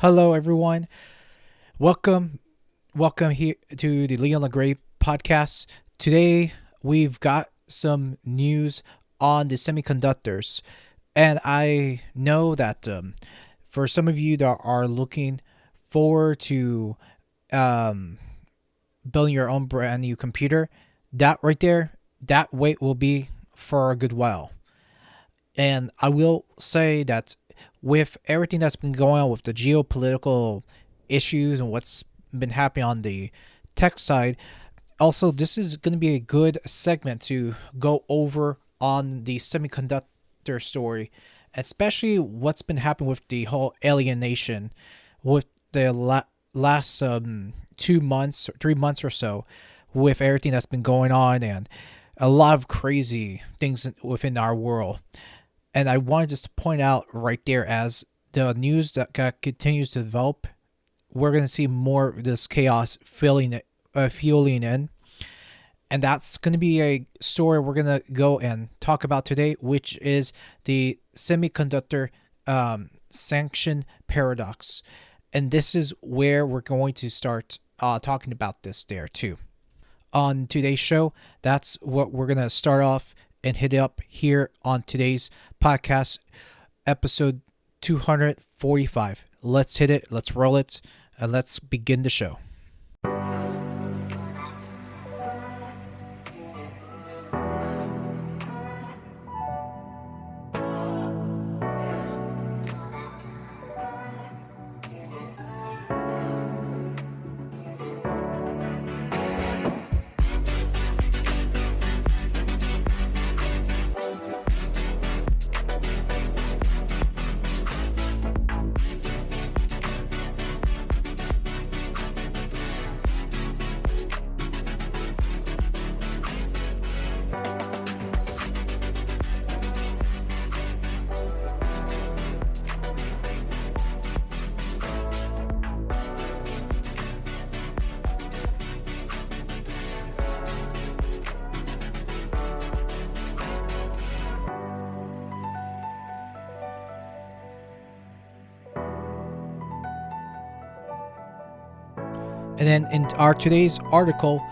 Hello, everyone. Welcome, welcome here to the Leon LeGray podcast. Today, we've got some news on the semiconductors, and I know that for some of you that are looking forward to um, building your own brand new computer, that right there, that wait will be for a good while. And I will say that with everything that's been going on with the geopolitical issues and what's been happening on the tech side, also, this is going to be a good segment to go over on the semiconductor story, especially what's been happening with the whole alienation with the last 2 months, 3 months or so, with everything that's been going on and a lot of crazy things within our world. And I wanted just to point out right there, as the news that continues to develop, we're going to see more of this chaos fueling in. And that's going to be a story we're going to go and talk about today, which is the semiconductor sanction paradox. And this is where we're going to start talking about this there too. On today's show, that's what we're going to start off and hit up here on today's podcast, episode 245. Let's hit it, let's roll it, and let's begin the show. And then in our today's article,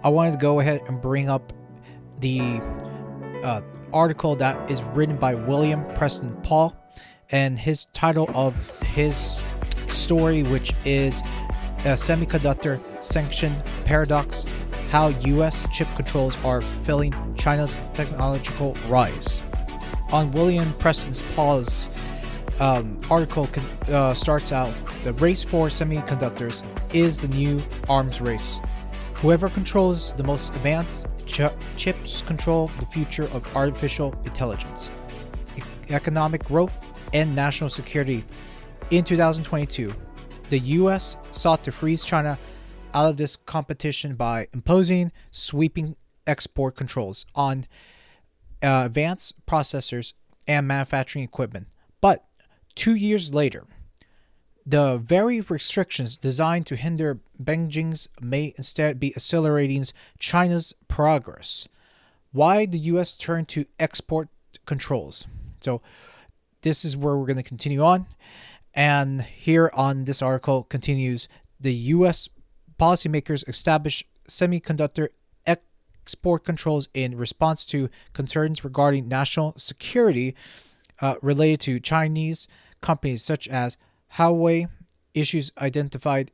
I wanted to go ahead and bring up the article that is written by William Preston Paul, and his title of his story, which is a semiconductor sanction paradox: how U.S. chip controls are fueling China's technological rise. On William Preston Paul's article starts out: the race for semiconductors is the new arms race. Whoever controls the most advanced chips control the future of artificial intelligence, economic growth, and national security. In 2022, the U.S. sought to freeze China out of this competition by imposing sweeping export controls on advanced processors and manufacturing equipment. But 2 years later, the very restrictions designed to hinder Beijing's may instead be accelerating China's progress. Why the U.S. turned to export controls? So this is where we're going to continue on. And here on this article continues: the U.S. policymakers established semiconductor export controls in response to concerns regarding national security related to Chinese companies such as Huawei, issues identified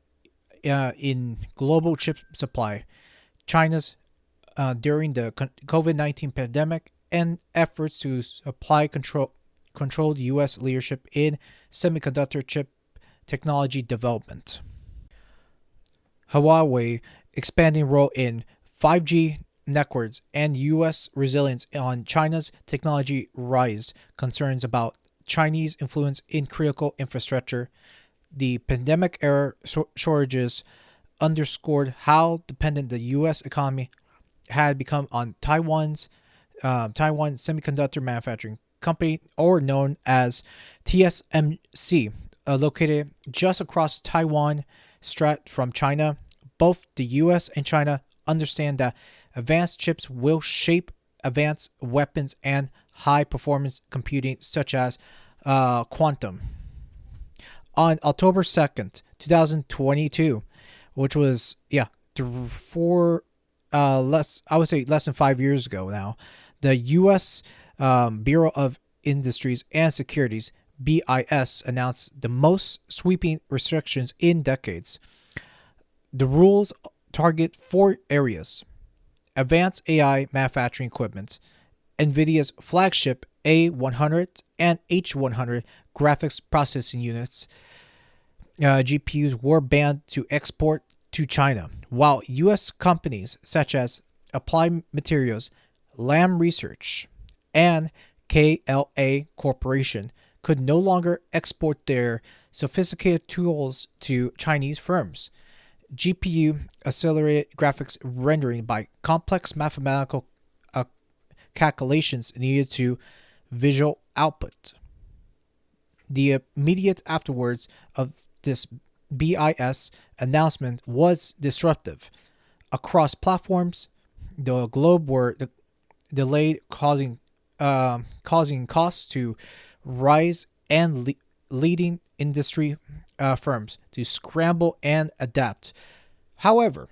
in global chip supply, China's during the COVID-19 pandemic, and efforts to apply controlled U.S. leadership in semiconductor chip technology development. Huawei expanding role in 5G networks and U.S. resilience on China's technology rise, concerns about Chinese influence in critical infrastructure. The pandemic-era shortages underscored how dependent the U.S. economy had become on Taiwan Semiconductor Manufacturing Company, or known as TSMC, located just across Taiwan Strait from China. Both the U.S. and China understand that advanced chips will shape advanced weapons and high-performance computing, such as quantum. on October 2nd, 2022, which was for less I would say less than 5 years ago now, the U.S. Bureau of Industries and Securities (BIS) announced the most sweeping restrictions in decades. The rules target four areas: advanced AI manufacturing equipment, NVIDIA's flagship A100 and H100 graphics processing units, GPUs were banned to export to China, while U.S. companies such as Applied Materials, Lam Research, and KLA Corporation could no longer export their sophisticated tools to Chinese firms. GPU accelerated graphics rendering by complex mathematical calculations needed to visual output. The immediate afterwards of this BIS announcement was disruptive. Across platforms, the globe were delayed, causing costs to rise and leading industry firms to scramble and adapt. However,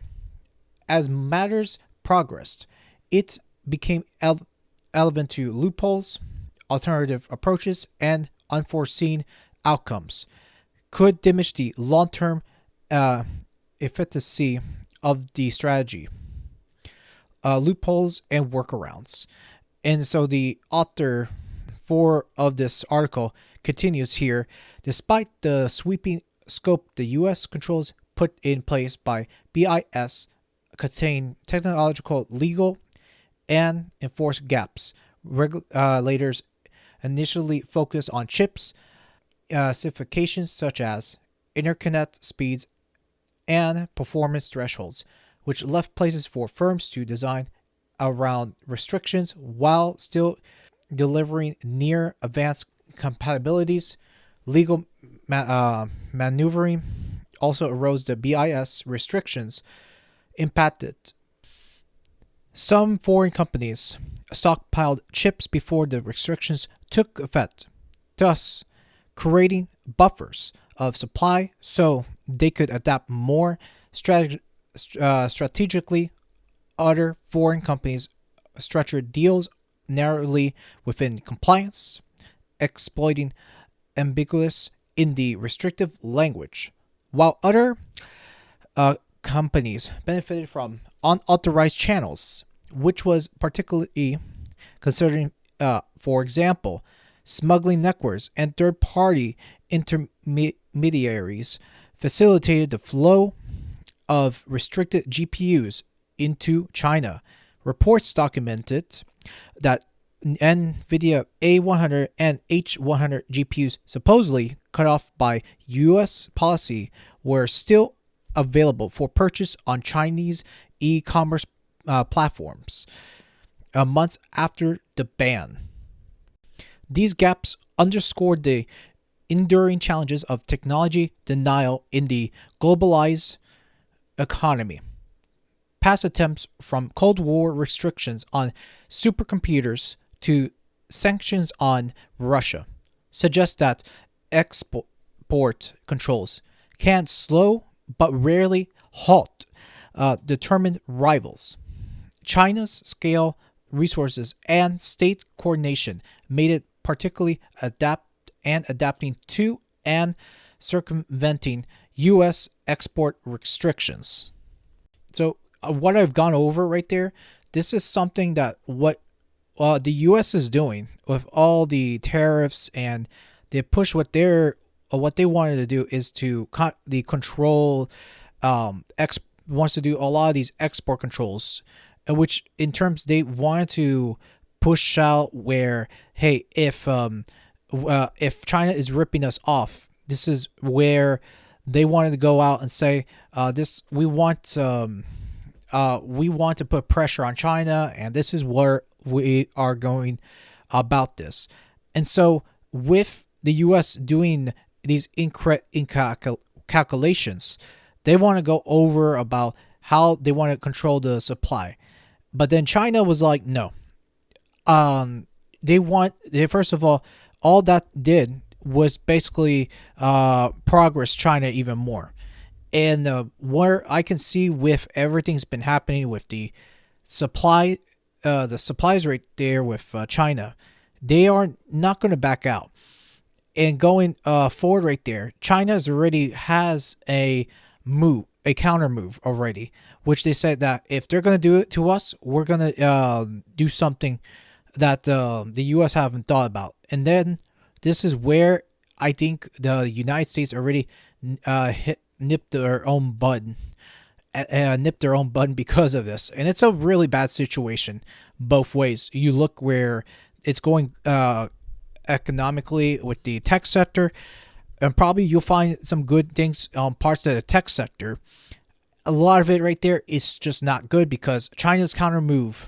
as matters progressed, it became relevant to loopholes, alternative approaches, and unforeseen outcomes could diminish the long-term efficacy of the strategy, loopholes, and workarounds. And so the author of this article continues here. Despite the sweeping scope, the U.S. controls put in place by BIS contain technological, legal, and enforced gaps. Regulators initially focused on chips, specifications such as interconnect speeds and performance thresholds, which left places for firms to design around restrictions while still delivering near advanced compatibilities. Legal maneuvering also arose. The BIS restrictions impacted some foreign companies stockpiled chips before the restrictions took effect, thus creating buffers of supply so they could adapt more strategically. Other foreign companies structured deals narrowly within compliance, exploiting ambiguous in the restrictive language, while other companies benefited from unauthorized channels, which was particularly considering, for example, smuggling networks and third-party intermediaries facilitated the flow of restricted GPUs into China. Reports documented that NVIDIA A100 and H100 GPUs supposedly cut off by U.S. policy were still available for purchase on Chinese e-commerce platforms months after the ban. These gaps underscored the enduring challenges of technology denial in the globalized economy. Past attempts, from Cold War restrictions on supercomputers to sanctions on Russia, suggest that export controls can slow but rarely halt determined rivals. China's scale, resources, and state coordination made it particularly adapting to and circumventing U.S. export restrictions. So what I've gone over right there, this is something that what the U.S. is doing with all the tariffs, and they push what they wanted to do is to control wants to do a lot of these export controls, which in terms they wanted to push out where, hey, if China is ripping us off, this is where they wanted to go out and say we want to put pressure on China, and this is where we are going about this. And so with the U.S. doing these calculations, they want to go over about how they want to control the supply. But then China was like, no. They first of all that did was basically progress China even more. And where I can see with everything's been happening with the supplies right there with China, they are not going to back out. And going forward right there, China's already has a counter move already, which they said that if they're going to do it to us, we're going to do something that the U.S. haven't thought about. And then this is where I think the United States already nipped their own button, because of this. And it's a really bad situation both ways. You look where it's going economically with the tech sector, and probably you'll find some good things on parts of the tech sector. A lot of it right there is just not good because China's counter move,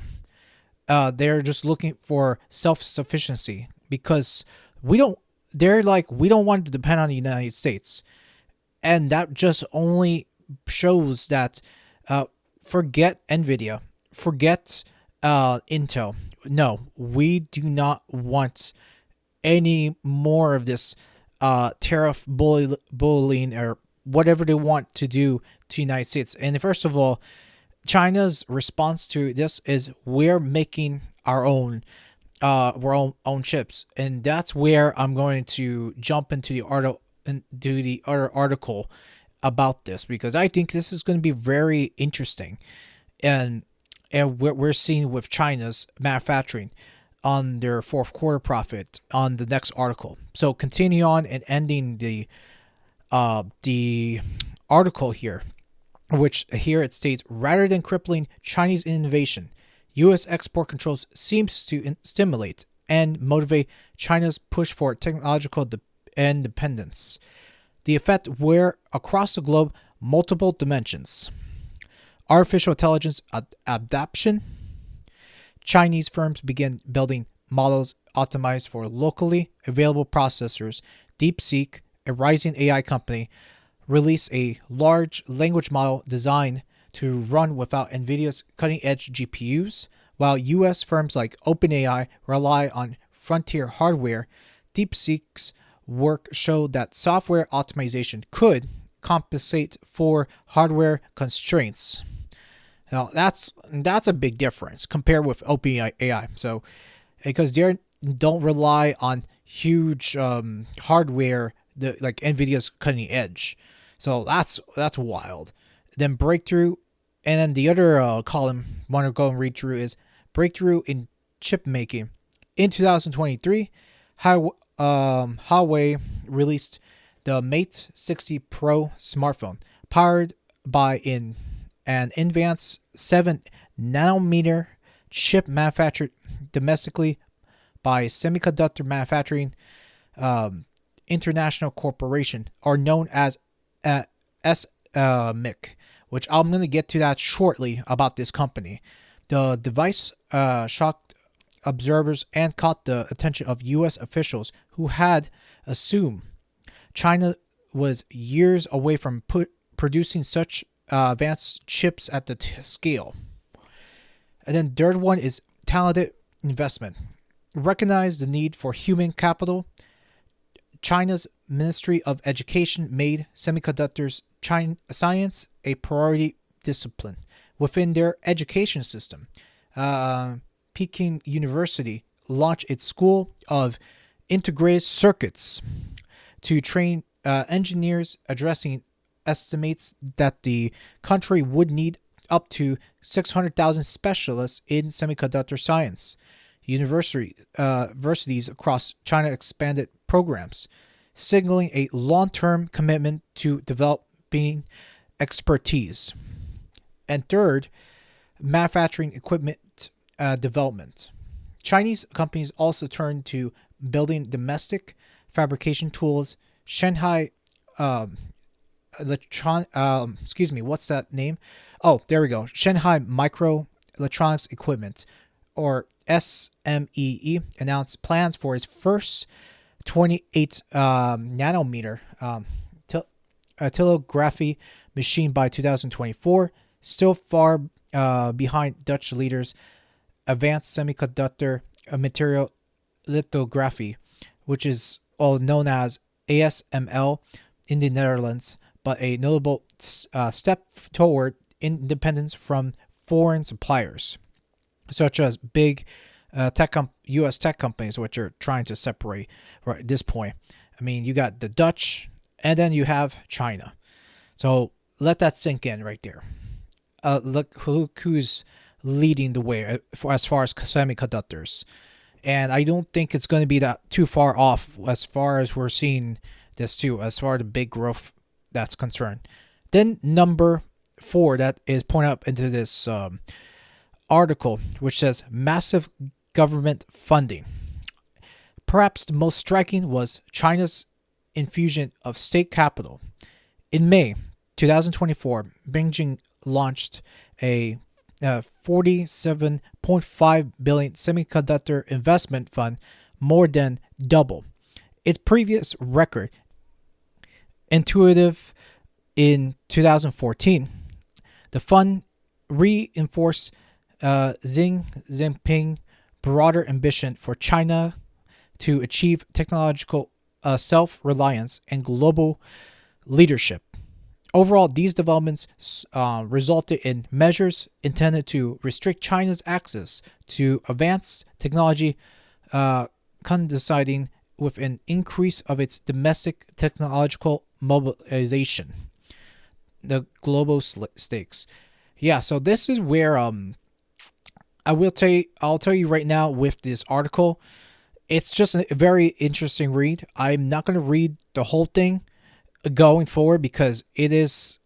they're just looking for self-sufficiency because they're like, we don't want to depend on the United States. And that just only shows that forget NVIDIA, forget Intel. No, we do not want any more of this tariff bullying or whatever they want to do to the United States. And first of all, China's response to this is we're making our own chips, and that's where I'm going to jump into the article and do the other article about this, because I think this is going to be very interesting, and what we're seeing with China's manufacturing on their fourth quarter profit on the next article. So continue on and ending the article here, which here it states, rather than crippling Chinese innovation, U.S. export controls seems to stimulate and motivate China's push for technological independence. The effect were across the globe multiple dimensions. Artificial intelligence adaptation. Chinese firms began building models optimized for locally available processors. DeepSeek, a rising AI company, released a large language model designed to run without NVIDIA's cutting-edge GPUs. While U.S. firms like OpenAI rely on frontier hardware, DeepSeek's work showed that software optimization could compensate for hardware constraints. Now that's a big difference compared with OpenAI. So because they don't rely on huge hardware like NVIDIA's cutting edge. So that's wild. Then breakthrough, and then the other column I want to go and read through is breakthrough in chip making. In 2023, Huawei released the Mate 60 Pro smartphone, powered by an advanced 7 nanometer chip manufactured domestically by Semiconductor Manufacturing International Corporation, or known as SMIC, which I'm going to get to that shortly about this company. The device shocked observers and caught the attention of U.S. officials who had assumed China was years away from producing such advanced chips at the scale. And then third one is talented investment. Recognize the need for human capital. China's Ministry of Education made semiconductors science a priority discipline within their education system. Peking University launched its School of Integrated Circuits to train engineers, addressing estimates that the country would need up to 600,000 specialists in semiconductor science. Universities across China expanded programs, signaling a long-term commitment to developing expertise. And third, manufacturing equipment development. Chinese companies also turned to building domestic fabrication tools. Shanghai what's that name? Oh, there we go. Shanghai Microelectronics Equipment, or SMEE, announced plans for its first 28 nanometer lithography machine by 2024, still far behind Dutch leaders' advanced semiconductor material lithography, which is or known as ASML in the Netherlands, but a notable step toward independence from foreign suppliers, such as big U.S. tech companies, which are trying to separate right at this point. I mean, you got the Dutch, and then you have China. So let that sink in right there. Look who's leading the way as far as semiconductors. And I don't think it's going to be that too far off as far as we're seeing this too, as far as the big growth that's concerned. Then number 4 that is pointed up into this article, which says massive government funding. Perhaps the most striking was China's infusion of state capital. In May 2024, Beijing launched a 47.5 billion semiconductor investment fund, more than double its previous record. Intuitive in 2014, the fund reinforced Xi Jinping's broader ambition for China to achieve technological self-reliance and global leadership. Overall, these developments resulted in measures intended to restrict China's access to advanced technology, coinciding with an increase of its domestic technological mobilization. The global stakes. Yeah, so this is where I'll tell you right now with this article, it's just a very interesting read. I'm not going to read the whole thing going forward because it is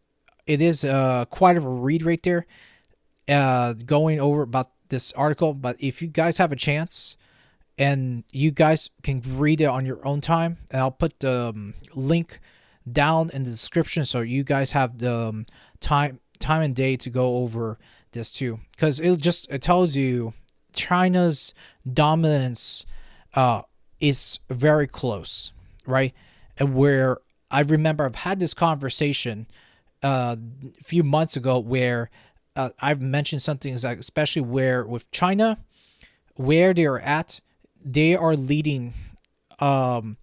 quite of a read right there, going over about this article. But if you guys have a chance and you guys can read it on your own time, and I'll put the link down in the description so you guys have the time and day to go over this too, because it tells you China's dominance is very close, right? And where I remember I've had this conversation a few months ago where I've mentioned something like, especially where with China, where they're at, they are leading the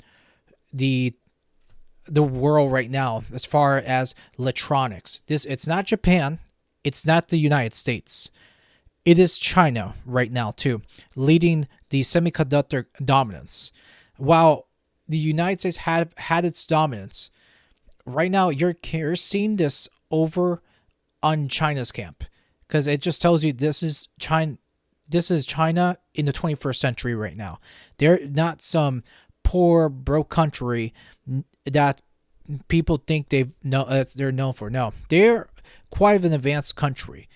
world right now as far as electronics. It's not Japan, it's not the United States. It is China right now too, leading the semiconductor dominance. While the United States had its dominance, right now you're seeing this over on China's camp, because it just tells you this is China in the 21st century right now. They're not some poor broke country that people think they're known for. No, they're quite an advanced country,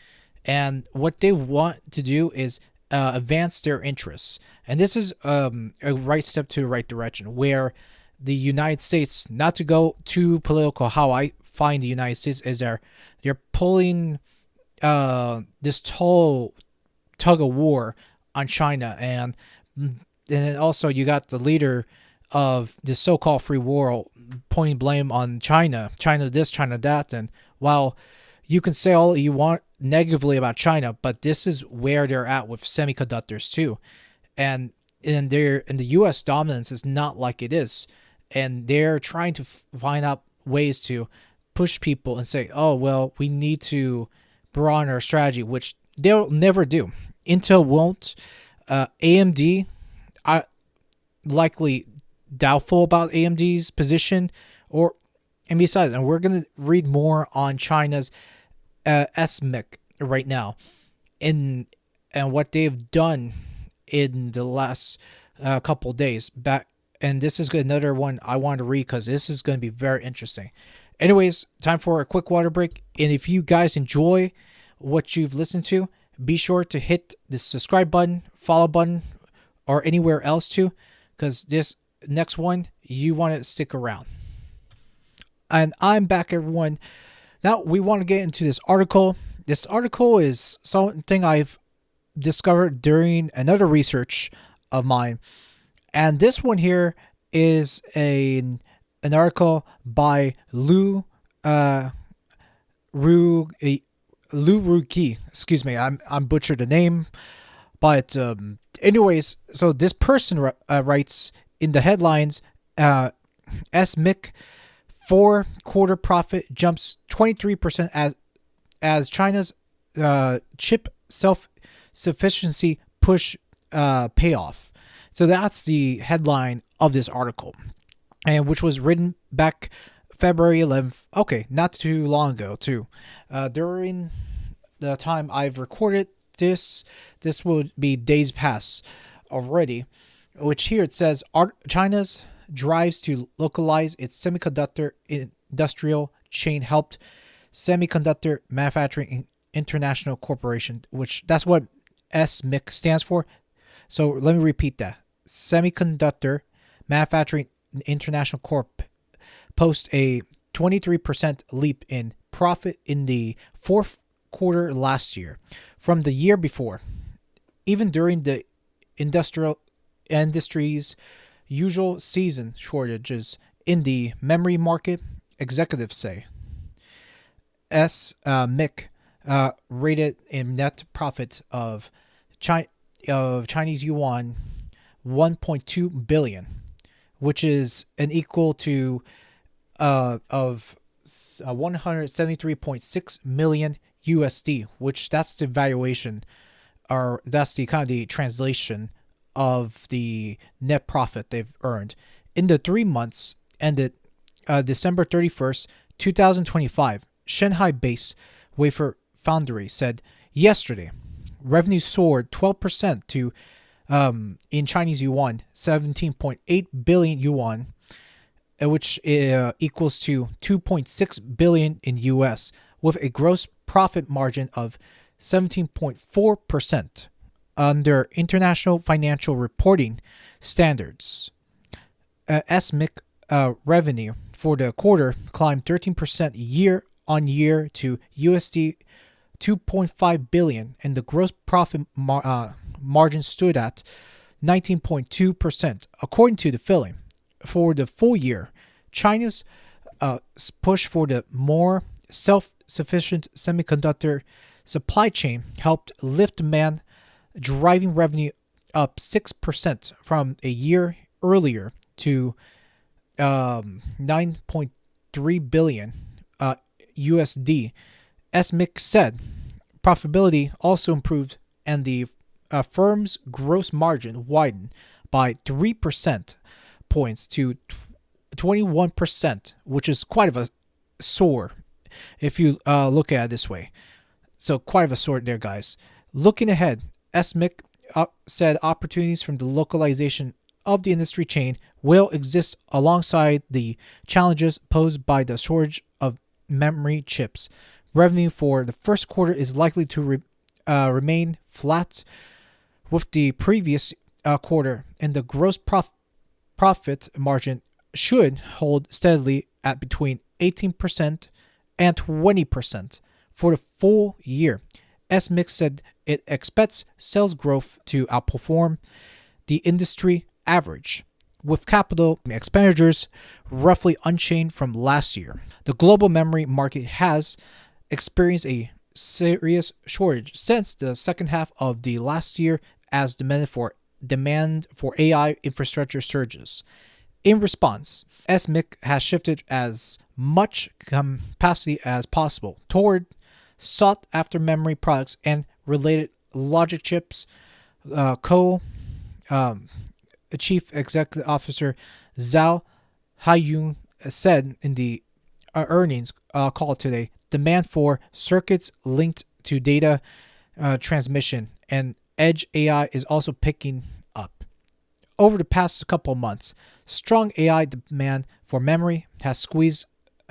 and what they want to do is advance their interests. And this is a right step to the right direction, where the United States, not to go too political, how I find the United States is they're pulling this tug of war on China, and then also you got the leader of the so-called free world pointing blame on China this, China that. And while you can say all you want negatively about China, but this is where they're at with semiconductors too. And the U.S. dominance is not like it is, and they're trying to find out ways to push people and say, oh well, we need to broaden our strategy, which they'll never do. Intel won't. AMD, I likely doubtful about AMD's position, and besides, and we're gonna read more on China's SMIC right now, and what they've done in the last couple days back. And this is another one I wanted to read because this is going to be very interesting. Anyways, time for a quick water break. And if you guys enjoy what you've listened to, be sure to hit the subscribe button, follow button, or anywhere else too, because this next one, you want to stick around. And I'm back, everyone. Now we want to get into this article. This article is something I've discovered during another research of mine. And this one here is an article by Lu Ruki. Excuse me, I'm butchered the name. But anyways, so this person writes in the headlines, Uh, SMIC four-quarter profit jumps 23% as China's chip self-sufficiency push payoff. So that's the headline of this article, and which was written back February 11th. Okay, not too long ago too. During the time I've recorded this will be days past already. Which here it says China's drives to localize its semiconductor industrial chain helped Semiconductor Manufacturing International Corporation, which that's what SMIC stands for. So let me repeat that. Semiconductor Manufacturing International Corp post a 23% leap in profit in the fourth quarter last year from the year before. Even during the industry's usual season shortages in the memory market, executives say. SMIC rated a net profit of Chinese yuan 1.2 billion, which is an equal to of 173.6 million USD, which that's the valuation, or that's the kind of the translation of the net profit they've earned in the 3 months ended December 31st, 2025. Shanghai-based wafer foundry said yesterday revenue soared 12% to in Chinese yuan 17.8 billion yuan, which equals to 2.6 billion in US, with a gross profit margin of 17.4% under international financial reporting standards. SMIC revenue for the quarter climbed 13% year on year to USD 2.5 billion, and the gross profit margin stood at 19.2%, according to the filling. For the full year, China's push for the more self-sufficient semiconductor supply chain helped lift demand, driving revenue up 6% from a year earlier to 9.3 billion USD. SMIC said profitability also improved, and the firm's gross margin widened by 3% points to 21%, which is quite of a soar if you look at it this way. So quite of a soar there, guys. Looking ahead, SMIC said opportunities from the localization of the industry chain will exist alongside the challenges posed by the shortage of memory chips. Revenue for the first quarter is likely to remain flat with the previous quarter, and the gross profit margin should hold steadily at between 18% and 20% for the full year. SMIC said it expects sales growth to outperform the industry average, with capital expenditures roughly unchanged from last year. The global memory market has experienced a serious shortage since the second half of the last year as demand for AI infrastructure surges. In response, SMIC has shifted as much capacity as possible toward sought-after memory products and related logic chips. Chief Executive Officer Zhao Haiyun said in the earnings call today, demand for circuits linked to data transmission and edge AI is also picking up. Over the past couple of months, strong AI demand for memory has squeezed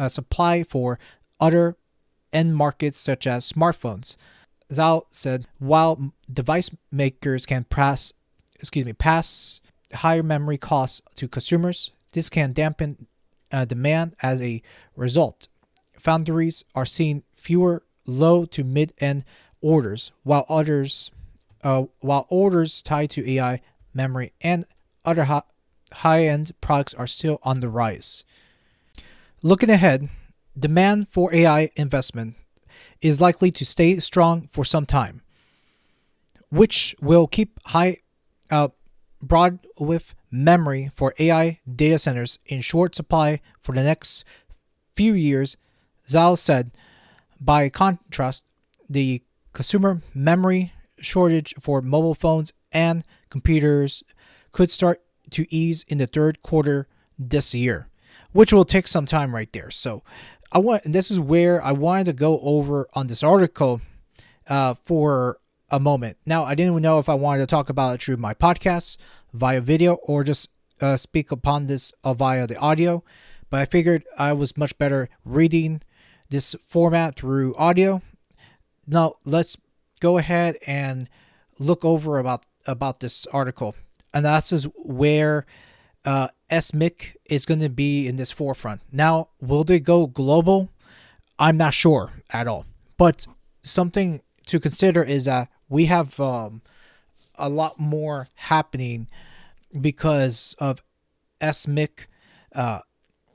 supply for other end markets such as smartphones. Zhao said while device makers can pass higher memory costs to consumers, this can dampen demand. As a result, foundries are seeing fewer low to mid-end orders, while orders tied to AI memory and other high-end products are still on the rise. Looking ahead, demand for AI investment is likely to stay strong for some time, which will keep high broad with memory for AI data centers in short supply for the next few years, Zhao said. By contrast, the consumer memory shortage for mobile phones and computers could start to ease in the third quarter this year, which will take some time right there. So, this is where I wanted to go over on this article for a moment. Now, I didn't know if I wanted to talk about it through my podcast via video or just speak upon this via the audio, but I figured I was much better reading this format through audio. Now, let's go ahead and look over about this article, and that's is where SMIC is going to be in this forefront. Now, will they go global? I'm not sure at all, but something to consider is that we have a lot more happening because of SMIC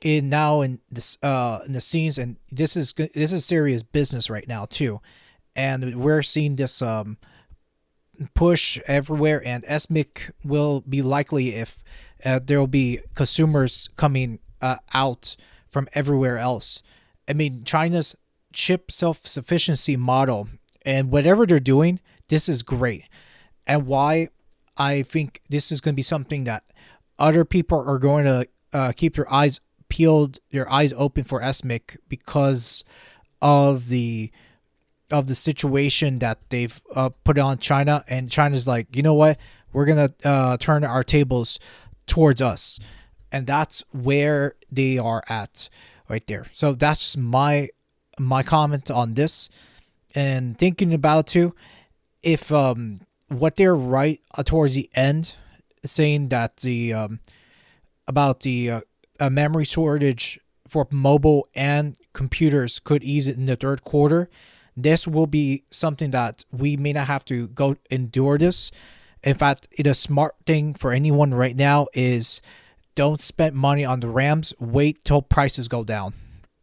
in the scenes, and this is serious business right now too, and we're seeing this push everywhere, and SMIC will be likely if there will be consumers coming out from everywhere else. I mean, China's chip self-sufficiency model and whatever they're doing, this is great. And why I think this is going to be something that other people are going to keep their eyes peeled, their eyes open for SMIC because of the situation that they've put on China, and China's like, you know what, we're gonna turn our tables towards us, and that's where they are at right there. So that's just my comment on this, and thinking about it too, if what they're right towards the end, saying that the about the memory shortage for mobile and computers could ease it in the third quarter. This will be something that we may not have to go endure this. In fact, the smart thing for anyone right now is don't spend money on the RAMs. Wait till prices go down.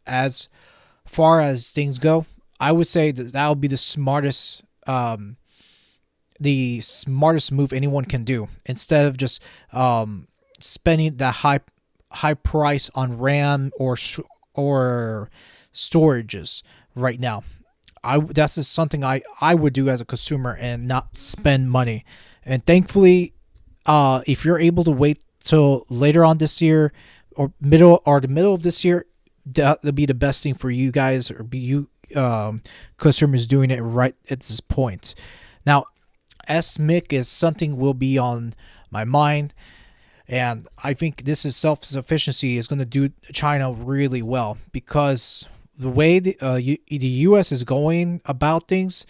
As far as things go, I would say that would be the smartest move anyone can do. Instead of just spending that high price on RAM or storages right now. That's just something I would do as a consumer and not spend money. And thankfully, if you're able to wait till later on this year or the middle of this year, that'll be the best thing for you guys, or be you consumers doing it right at this point. Now, SMIC is something will be on my mind, and I think this is self-sufficiency is going to do China really well, because the way the U.S. is going about things,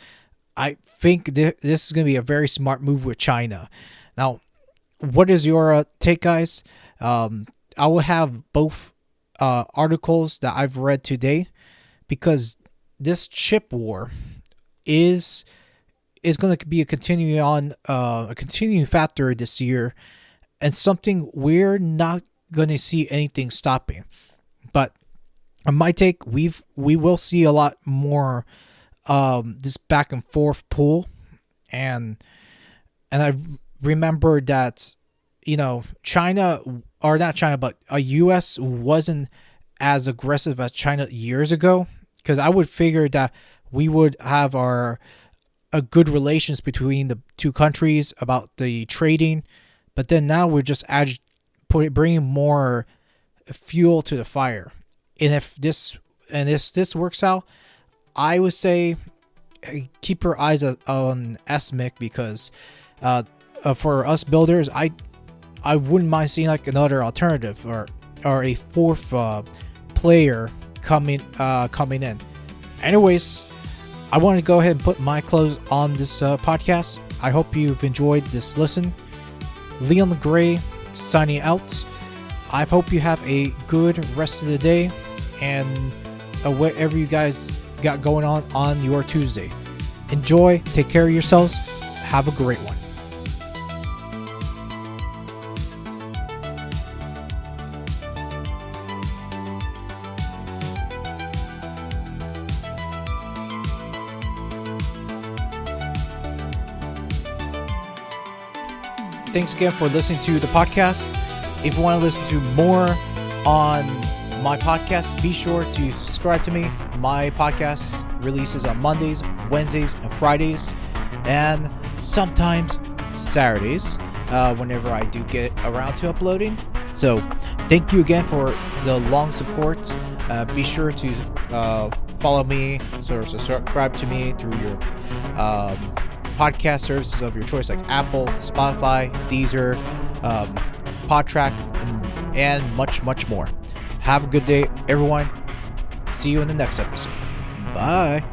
I think this is going to be a very smart move with China. Now, what is your take, guys? I will have both articles that I've read today, because this chip war is going to be a continuing factor this year, and something we're not going to see anything stopping. But on my take, we will see a lot more this back and forth pull, and I remember that, China, or not China, but U.S. wasn't as aggressive as China years ago, because I would figure that we would have a good relations between the two countries about the trading, but then now we're just bringing more fuel to the fire. And if this works out, I would say keep your eyes on SMIC, because for us builders, I wouldn't mind seeing like another alternative or a fourth player coming in. Anyways, I want to go ahead and put my close on this podcast. I hope you've enjoyed this listen. Leon Gray signing out. I hope you have a good rest of the day, and whatever you guys got going on your Tuesday. Enjoy, take care of yourselves, have a great one. thanks again for listening to the podcast. If you want to listen to more on my podcast, be sure to subscribe to me. My podcast releases on Mondays, Wednesdays, and Fridays, and sometimes Saturdays, whenever I do get around to uploading. So thank you again for the long support. Be sure to follow me or subscribe to me through your podcast services of your choice, like Apple, Spotify, Deezer, PodTrack, and much, much more. Have a good day, everyone. See you in the next episode. Bye.